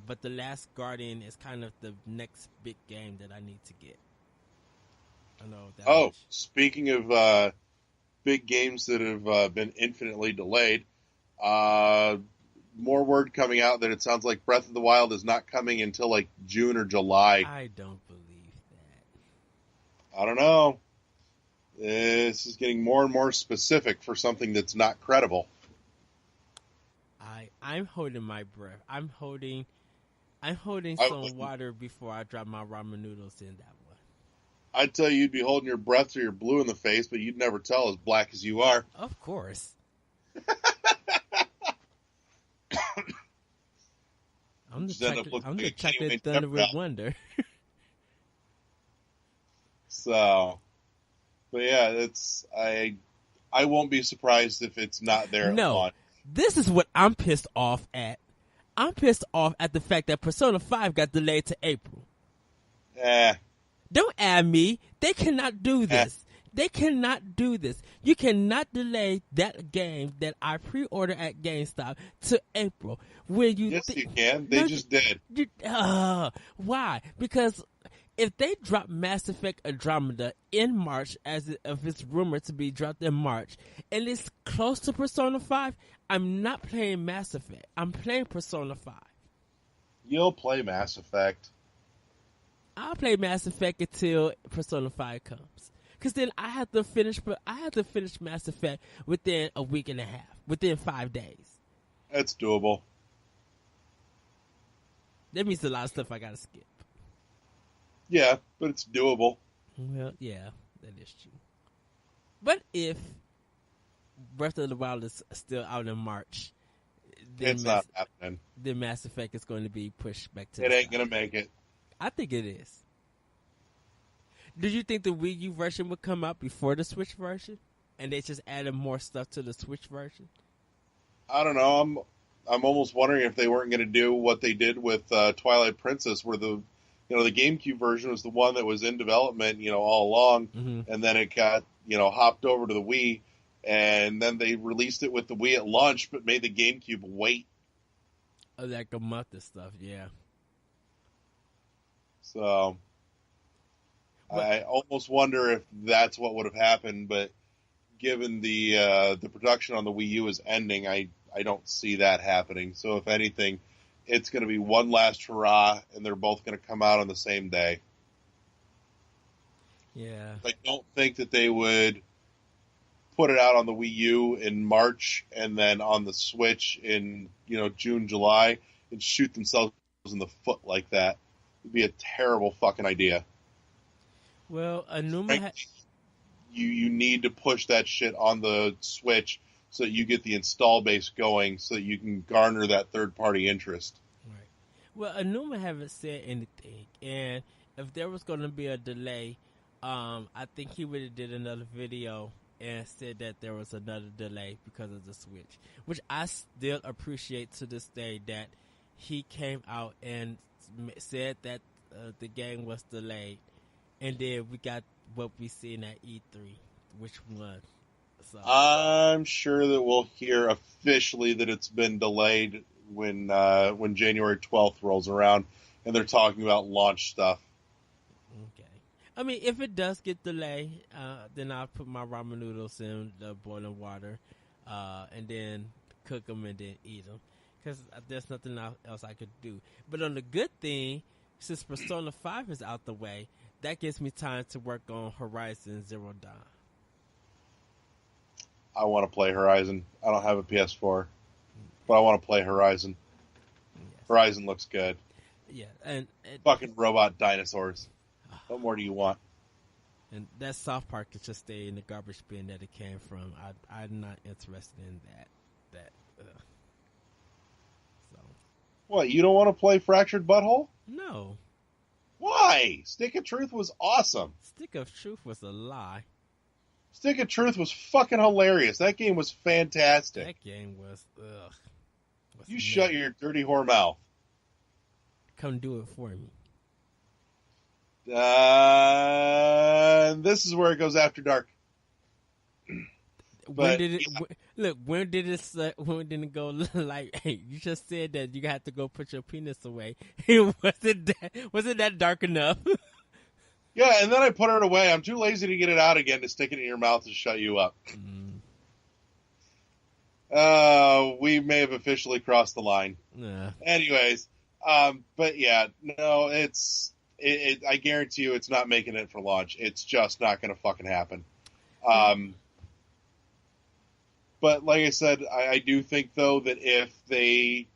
But The Last Guardian is kind of the next big game that I need to get. I know that. Speaking of big games that have been infinitely delayed, more word coming out that it sounds like Breath of the Wild is not coming until like June or July. I don't believe that. I don't know. This is getting more and more specific for something that's not credible. I'm holding my breath. I'm holding some water before I drop my ramen noodles in that one. I'd tell you you'd be holding your breath till you're blue in the face, but you'd never tell as black as you are. Of course. I'm the chocolate thunder with wonder. So, but yeah, I won't be surprised if it's not there at launch. This is what I'm pissed off at. I'm pissed off at the fact that Persona 5 got delayed to April. Don't add me. They cannot do this. They cannot do this. You cannot delay that game that I pre-ordered at GameStop to April. Yes, you can. They just did. Why? Because if they drop Mass Effect Andromeda in March, if it's rumored to be dropped in March, and it's close to Persona 5, I'm not playing Mass Effect. I'm playing Persona 5. You'll play Mass Effect. I'll play Mass Effect until Persona 5 comes. Because then I have to finish Mass Effect within a week and a half, within 5 days. That's doable. That means a lot of stuff I gotta skip. Yeah, but it's doable. Well, yeah, that is true. But if Breath of the Wild is still out in March, then it's not happening. Then Mass Effect is going to be pushed back to. It ain't gonna make it. I think it is. Did you think the Wii U version would come out before the Switch version, and they just added more stuff to the Switch version? I don't know. I'm almost wondering if they weren't going to do what they did with Twilight Princess, where the GameCube version was the one that was in development, all along, and then it got hopped over to the Wii, and then they released it with the Wii at launch, but made the GameCube wait. Like a month and stuff, yeah. So I almost wonder if that's what would have happened, but given the production on the Wii U is ending, I don't see that happening. So if anything, it's going to be one last hurrah, and they're both going to come out on the same day. Yeah. I don't think that they would put it out on the Wii U in March and then on the Switch in June, July, and shoot themselves in the foot like that. It'd be a terrible fucking idea. Well, you need to push that shit on the Switch so that you get the install base going, so that you can garner that third party interest. Right. Well, Anuma haven't said anything, and if there was going to be a delay, I think he would have did another video and said that there was another delay because of the Switch, which I still appreciate to this day that he came out and said that the game was delayed, and then we got what we seen at E3, which won. So I'm sure that we'll hear officially that it's been delayed when January 12th rolls around and they're talking about launch stuff. okay. I mean, if it does get delayed, then I'll put my ramen noodles in the boiling water, and then cook them and then eat them, because there's nothing else I could do. But on the good thing, since Persona 5 is out the way, that gives me time to work on Horizon Zero Dawn. I want to play Horizon. I don't have a PS4, but I want to play Horizon. Yes. Horizon looks good. Yeah, and Fucking robot dinosaurs. What more do you want? And that South Park could just stay in the garbage bin that it came from. I'm not interested in that. So What, you don't want to play Fractured Butthole? no, Why? Stick of Truth was awesome. Stick of Truth was a lie. Stick of Truth was fucking hilarious. That game was fantastic. That game was ugh. You shut your dirty whore mouth. Come do it for me. This is where it goes after dark. When did it look? When did it go? Like, hey, you just said that you have to go put your penis away. Was it that dark enough? Yeah, and then I put it away. I'm too lazy to get it out again to stick it in your mouth and shut you up. We may have officially crossed the line. Nah. Anyways, but yeah, no, I guarantee you it's not making it for launch. It's just not going to fucking happen. But like I said, I do think though that if they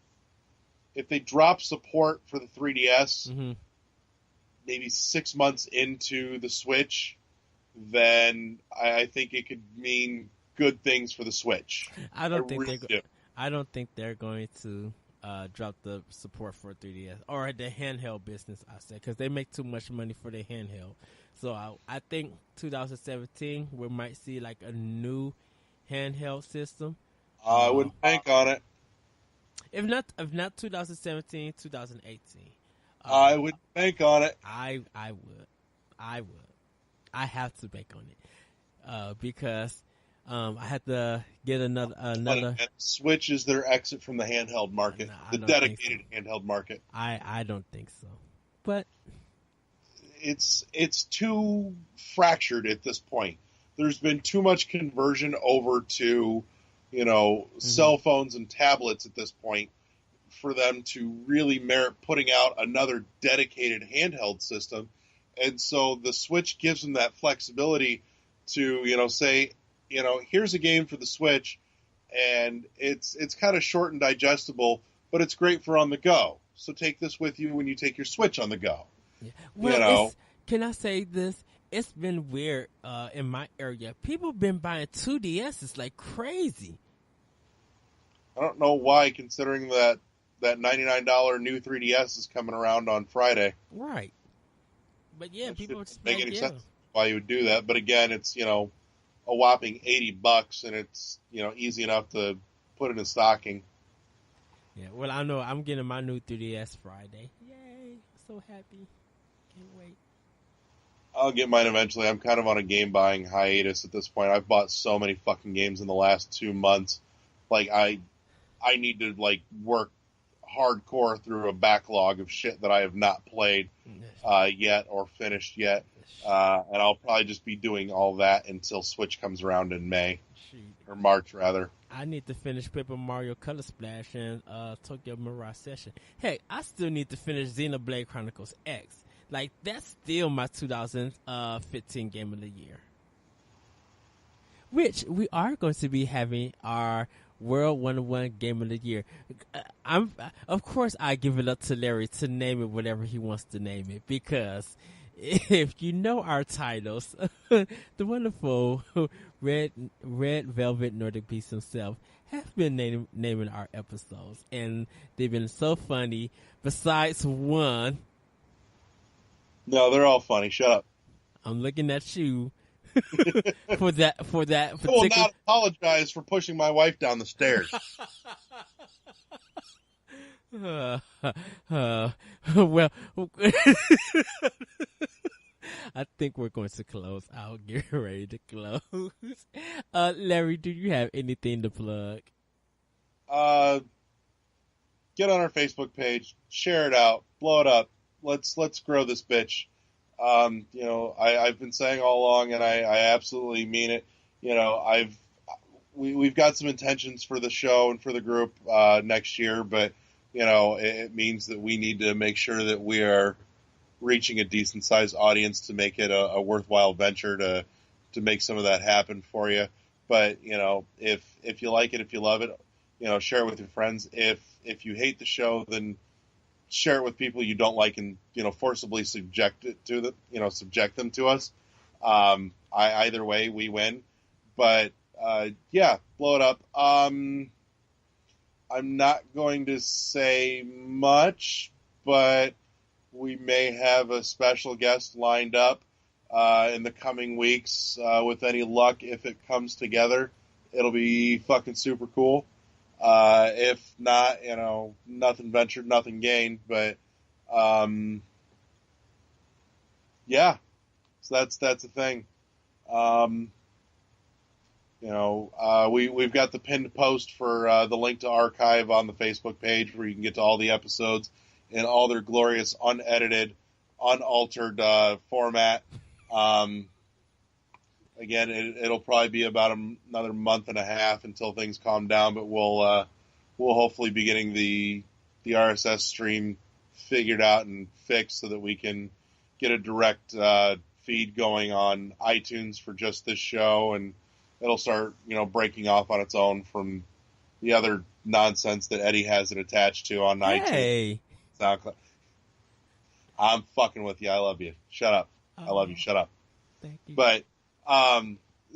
drop support for the 3DS, maybe 6 months into the Switch, then I think it could mean good things for the Switch. I don't think they're going to drop the support for 3DS or the handheld business. I said, because they make too much money for the handheld. So I think 2017 we might see like a new handheld system. I wouldn't bank on it. If not 2017, 2018. I would bank on it. I would. I have to bank on it because I had to get another. Switch is their exit from the handheld market, the dedicated handheld market. I don't think so, but it's too fractured at this point. There's been too much conversion over to, cell phones and tablets at this point for them to really merit putting out another dedicated handheld system. And so the Switch gives them that flexibility to, say, here's a game for the Switch, and it's kind of short and digestible, but it's great for on the go. So take this with you when you take your Switch on the go. Yeah. Well, can I say this? It's been weird in my area. People been buying 2DSs like crazy. I don't know why, considering that $99 new 3DS is coming around on Friday. Right. But yeah, people just make any sense why you would do that. But again, it's a whopping $80, and it's easy enough to put it in stocking. Yeah. Well, I know I'm getting my new 3DS Friday. Yay! So happy. Can't wait. I'll get mine eventually. I'm kind of on a game buying hiatus at this point. I've bought so many fucking games in the last 2 months. Like I need to work hardcore through a backlog of shit that I have not played yet or finished yet. And I'll probably just be doing all that until Switch comes around in May. Or March, rather. I need to finish Paper Mario Color Splash and Tokyo Mirage Session. Hey, I still need to finish Xenoblade Chronicles X. Like, that's still my 2015 Game of the Year. Which we are going to be having our World 101 Game of the Year. Of course, I give it up to Larry to name it whatever he wants to name it, because if you know our titles, the wonderful Red Velvet Nordic Beast himself have been naming our episodes, and they've been so funny. Besides one, No, they're all funny. Shut up. I'm looking at you for that I will particular. not apologize for pushing my wife down the stairs. Well, I think we're going to close out. Get ready to close. Larry, do you have anything to plug? Get on our Facebook page, share it out, blow it up. Let's grow this bitch. I've been saying all along, and I absolutely mean it. We've got some intentions for the show and for the group next year, but it means that we need to make sure that we are reaching a decent sized audience to make it a worthwhile venture to make some of that happen for you. But if you like it, if you love it, share it with your friends. If you hate the show, then share it with people you don't like, and forcibly subject them to us. Either way, we win. But blow it up. I'm not going to say much, but we may have a special guest lined up in the coming weeks. With any luck, if it comes together, it'll be fucking super cool. If not, nothing ventured, nothing gained. But so that's the thing. We've got the pinned post for the link to archive on the Facebook page, where you can get to all the episodes in all their glorious, unedited, unaltered format. Again, it'll probably be about another month and a half until things calm down, but we'll hopefully be getting the RSS stream figured out and fixed so that we can get a direct feed going on iTunes for just this show, and it'll start breaking off on its own from the other nonsense that Eddie has it attached to on iTunes. SoundCloud. I'm fucking with you. I love you. Shut up. I love you. Shut up. Thank you. But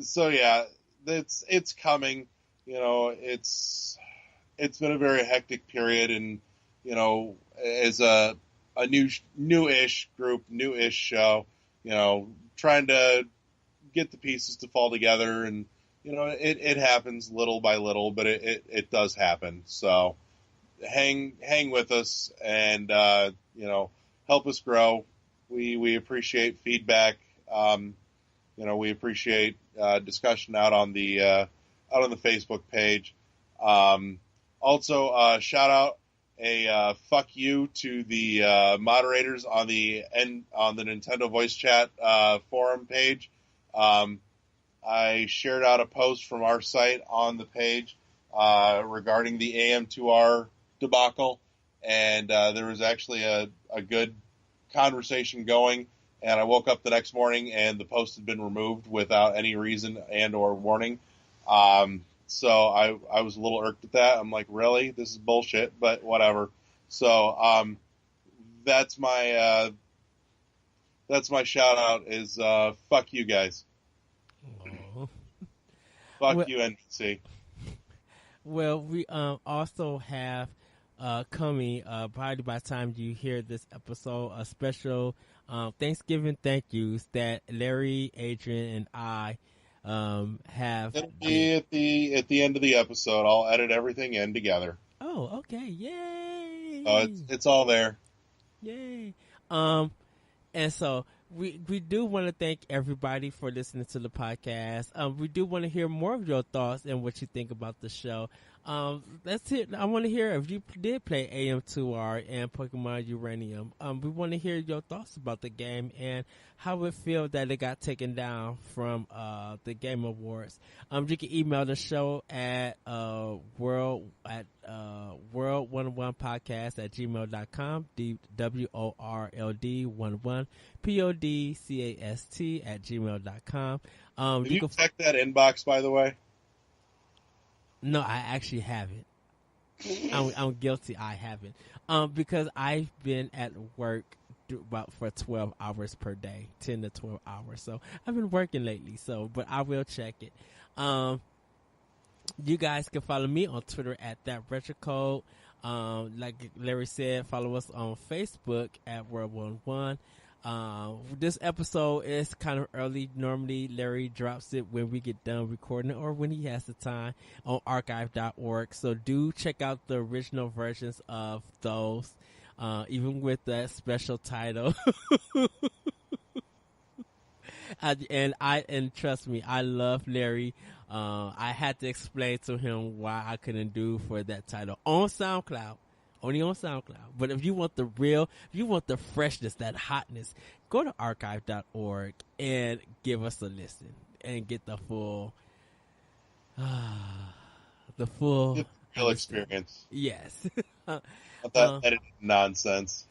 so yeah, it's coming. It's been a very hectic period, and as a newish group, newish show, trying to get the pieces to fall together, and it happens little by little, but it does happen. So hang with us, and help us grow. We appreciate feedback. We appreciate discussion out on the Facebook page. Also, shout out a fuck you to the moderators on the Nintendo Voice Chat forum page. I shared out a post from our site on the page regarding the AM2R debacle, and there was actually a good conversation going. And I woke up the next morning and the post had been removed without any reason and or warning. So I was a little irked at that. I'm like, really? This is bullshit, but whatever. So that's my shout out is fuck you guys. Oh. Fuck you, NBC. Well, we also have coming probably by the time you hear this episode, a special Thanksgiving thank yous that Larry, Adrian, and I have. It'll be at the end of the episode. I'll edit everything in together. Oh, okay! Yay! So it's all there. Yay! And so we do want to thank everybody for listening to the podcast. We do want to hear more of your thoughts and what you think about the show. That's it. I want to hear if you did play AM2R and Pokemon Uranium. We want to hear your thoughts about the game and how it feels that it got taken down from the Game Awards. You can email the show at world101podcast@gmail.com. WORLD11 PODCAST@gmail.com. Have you checked that inbox, by the way? No, I actually haven't. I'm guilty. I haven't. Because I've been at work do about for 12 hours per day, 10 to 12 hours. So I've been working lately. So, but I will check it. You guys can follow me on Twitter at that retro code. Like Larry said, follow us on Facebook at World11. This episode is kind of early. Normally, Larry drops it when we get done recording it or when he has the time on archive.org. So do check out the original versions of those, even with that special title. And trust me, I love Larry. I had to explain to him why I couldn't do for that title on SoundCloud. Only on SoundCloud. But if you want the real, if you want the freshness, that hotness, go to archive.org and give us a listen and get the full, real experience. Yes. That edited nonsense.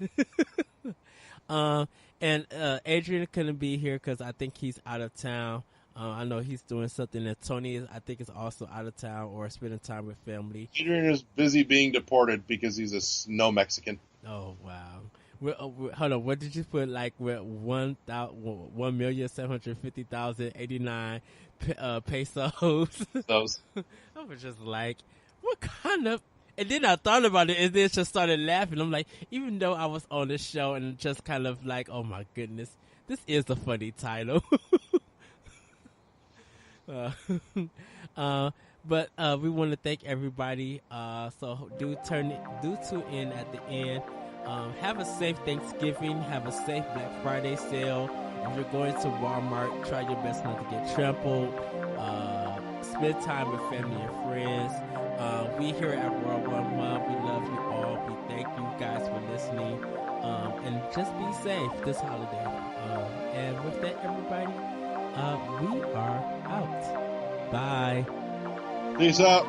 And Adrian couldn't be here because I think he's out of town. I know he's doing something, and Tony I think is also out of town or spending time with family. Adrian is busy being deported because he's a snow Mexican. Oh wow! Hold on, what did you put? Like with 1,750,089 pesos. Those. I was just like, what kind of? And then I thought about it, and then just started laughing. I'm like, even though I was on the show and just kind of like, oh my goodness, this is a funny title. But we want to thank everybody. So do tune in at the end. Have a safe Thanksgiving. Have a safe Black Friday sale. If you're going to Walmart, try your best not to get trampled. Spend time with family and friends. We here at World 11, we love you all. We thank you guys for listening. And just be safe this holiday. And with that, everybody, we are out. Bye. Peace out.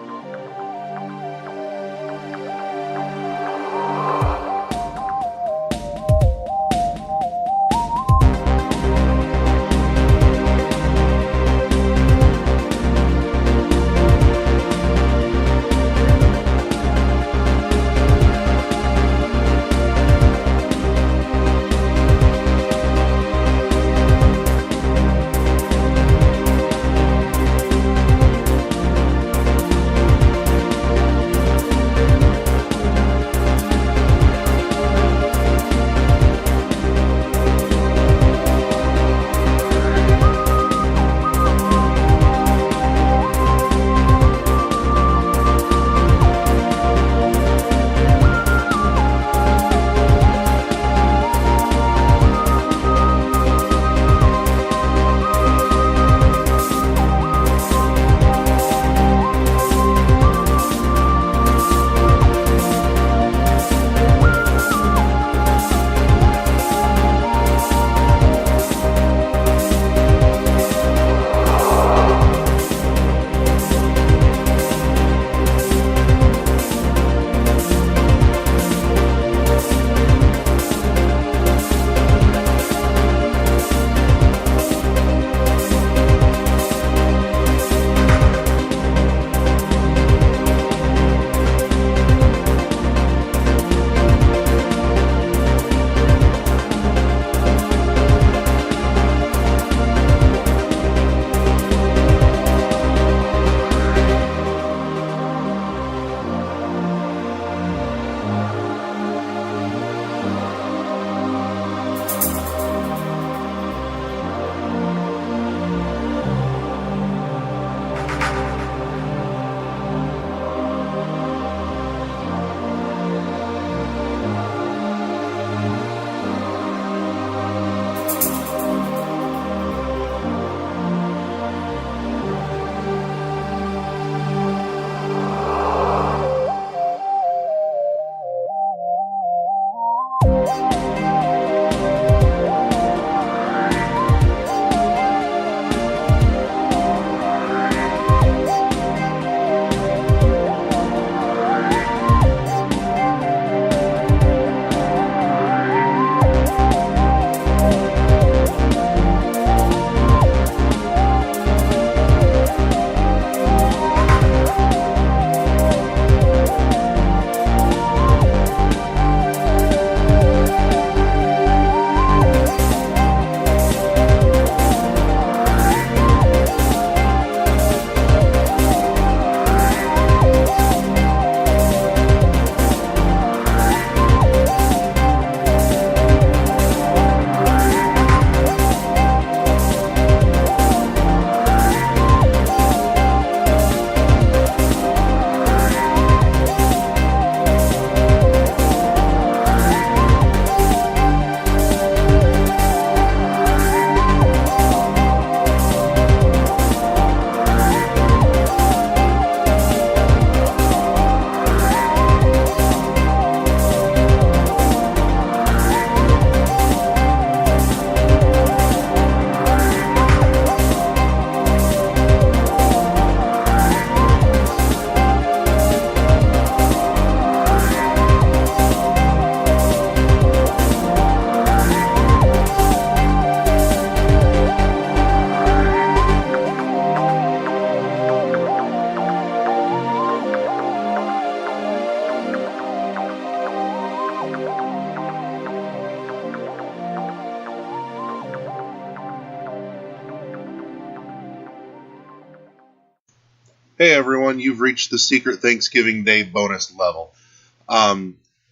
Hey everyone, you've reached the Secret Thanksgiving Day bonus level.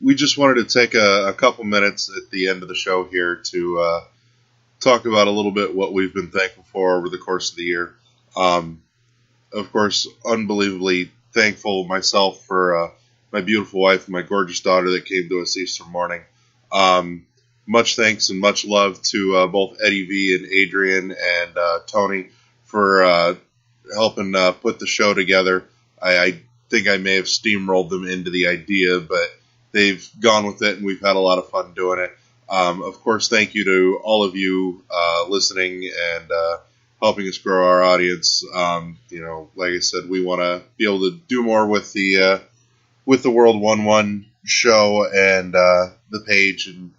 We just wanted to take a couple minutes at the end of the show here to talk about a little bit what we've been thankful for over the course of the year. Of course, unbelievably thankful myself for my beautiful wife and my gorgeous daughter that came to us Easter morning. Much thanks and much love to both Eddie V and Adrian and Tony for helping put the show together. I think I may have steamrolled them into the idea, but they've gone with it, and we've had a lot of fun doing it. Of course, thank you to all of you listening and helping us grow our audience. Like I said, we want to be able to do more with the World 1-1 show and the page, and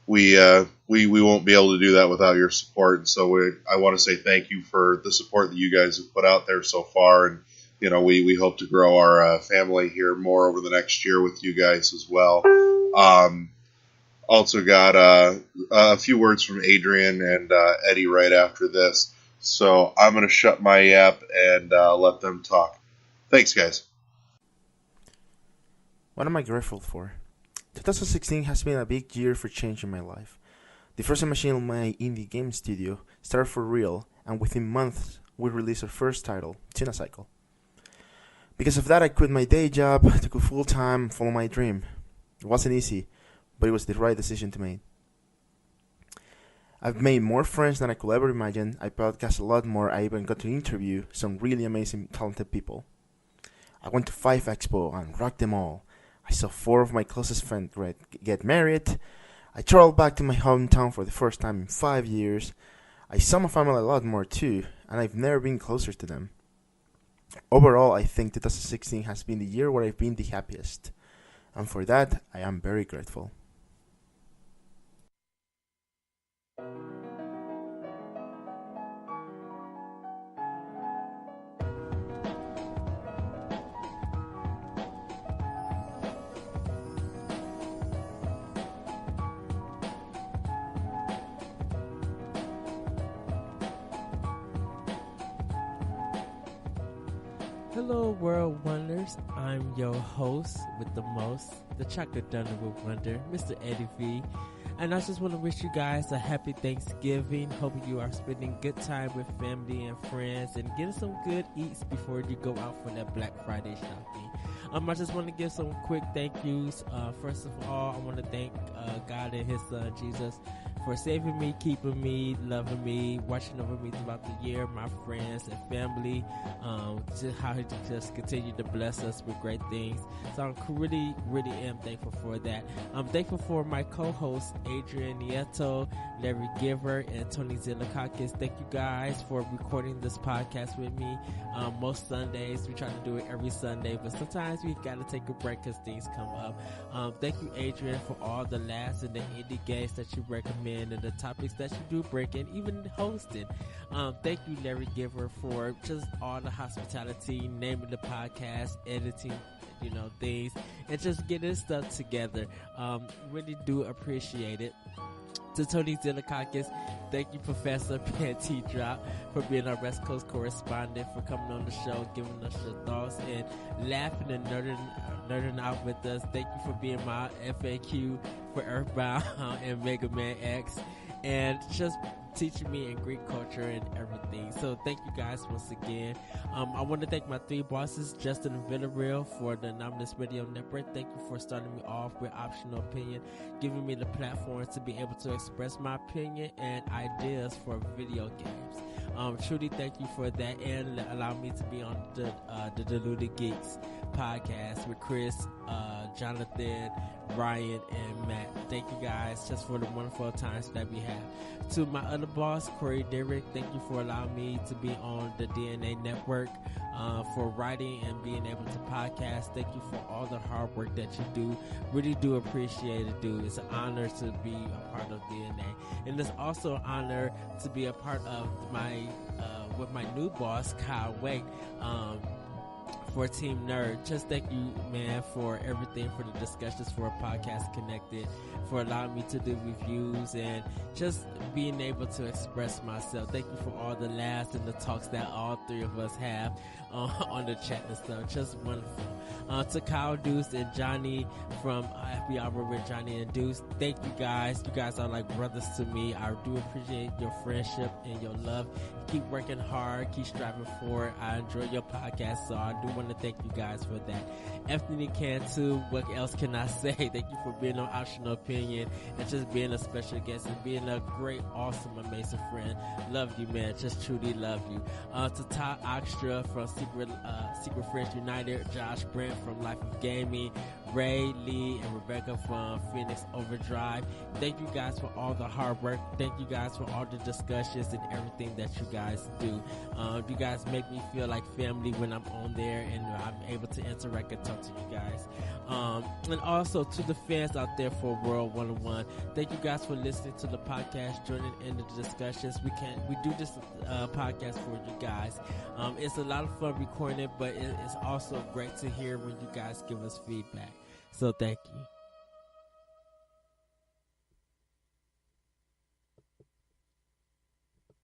we won't be able to do that without your support. And so I want to say thank you for the support that you guys have put out there so far. And, we hope to grow our family here more over the next year with you guys as well. Also got a few words from Adrian and Eddie right after this. So I'm going to shut my yap and let them talk. Thanks, guys. What am I grateful for? 2016 has been a big year for change in my life. The first machine in my indie game studio started for real, and within months we released our first title, Tuna Cycle. Because of that, I quit my day job to go full-time and follow my dream. It wasn't easy, but it was the right decision to make. I've made more friends than I could ever imagine. I podcast a lot more. I even got to interview some really amazing, talented people. I went to 5 Expo and rocked them all. I saw 4 of my closest friends get married. I traveled back to my hometown for the first time in 5 years. I saw my family a lot more too, and I've never been closer to them. Overall, I think 2016 has been the year where I've been the happiest, and for that, I am very grateful. Hello, World Wonders. I'm your host with the most, the Chocolate Thunder with Wonder, Mr. Eddie V. And I just want to wish you guys a happy Thanksgiving. Hope you are spending good time with family and friends and getting some good eats before you go out for that Black Friday shopping. I just want to give some quick thank yous. First of all, I want to thank God and His Son, Jesus, for saving me, keeping me, loving me, watching over me throughout the year, my friends and family, just how He just continued to bless us with great things. So I'm really, really am thankful for that. I'm thankful for my co-hosts, Adrian Nieto, Larry Giver, and Tony Zillakakis. Thank you guys for recording this podcast with me. Most Sundays, we try to do it every Sunday, but sometimes we got to take a break because things come up. Thank you, Adrian, for all the laughs and the indie games that you recommend and the topics that you do break and even hosting. Thank you, Larry Giver, for just all the hospitality, naming the podcast, editing, things, and just getting stuff together. Really do appreciate it. To Tony Zillakakis, thank you, Professor Panty Drop, for being our West Coast correspondent, for coming on the show, giving us your thoughts, and laughing and nerding out with us. Thank you for being my FAQ for Earthbound and Mega Man X, and just teaching me in Greek culture and everything. So thank you guys once again. I want to thank my 3 bosses, Justin and Villarreal, for the Anonymous Radio Network. Thank you for starting me off with Optional Opinion, giving me the platform to be able to express my opinion and ideas for video games. Truly thank you for that, and allow me to be on the Deluded Geeks podcast with Chris, Jonathan, Ryan, and Matt. Thank you guys just for the wonderful times that we have. To my other boss, Corey Derrick, thank you for allowing me to be on the DNA Network, for writing and being able to podcast. Thank you for all the hard work that you do. Really do appreciate it, dude. It's an honor to be a part of DNA. And it's also an honor to be a part of with my new boss, Kyle Wake, for Team Nerd. Just thank you, man, for everything, for the discussions, for Podcast Connected, for allowing me to do reviews and just being able to express myself. Thank you for all the laughs and the talks that all three of us have on the chat and stuff. Just wonderful. To Kyle Deuce and Johnny from Happy Hour with Johnny and Deuce, thank you guys. You guys are like brothers to me. I do appreciate your friendship and your love. Keep working hard. Keep striving for it. I enjoy your podcast, so I do want to thank you guys for that. Anthony Cantu, what else can I say? Thank you for being on Optional Opinion and just being a special guest and being a great, awesome, amazing friend. Love you, man. Just truly love you. To Todd Oxtra from Secret Friends United, Josh Brent from Life of Gaming, Ray, Lee, and Rebecca from Phoenix Overdrive. Thank you guys for all the hard work. Thank you guys for all the discussions and everything that you guys do. You guys make me feel like family when I'm on there and I'm able to interact and talk to you guys. And also to the fans out there for World 101, thank you guys for listening to the podcast, joining in the discussions. We do this podcast for you guys. It's a lot of fun recording it, but it's also great to hear when you guys give us feedback. So thank you.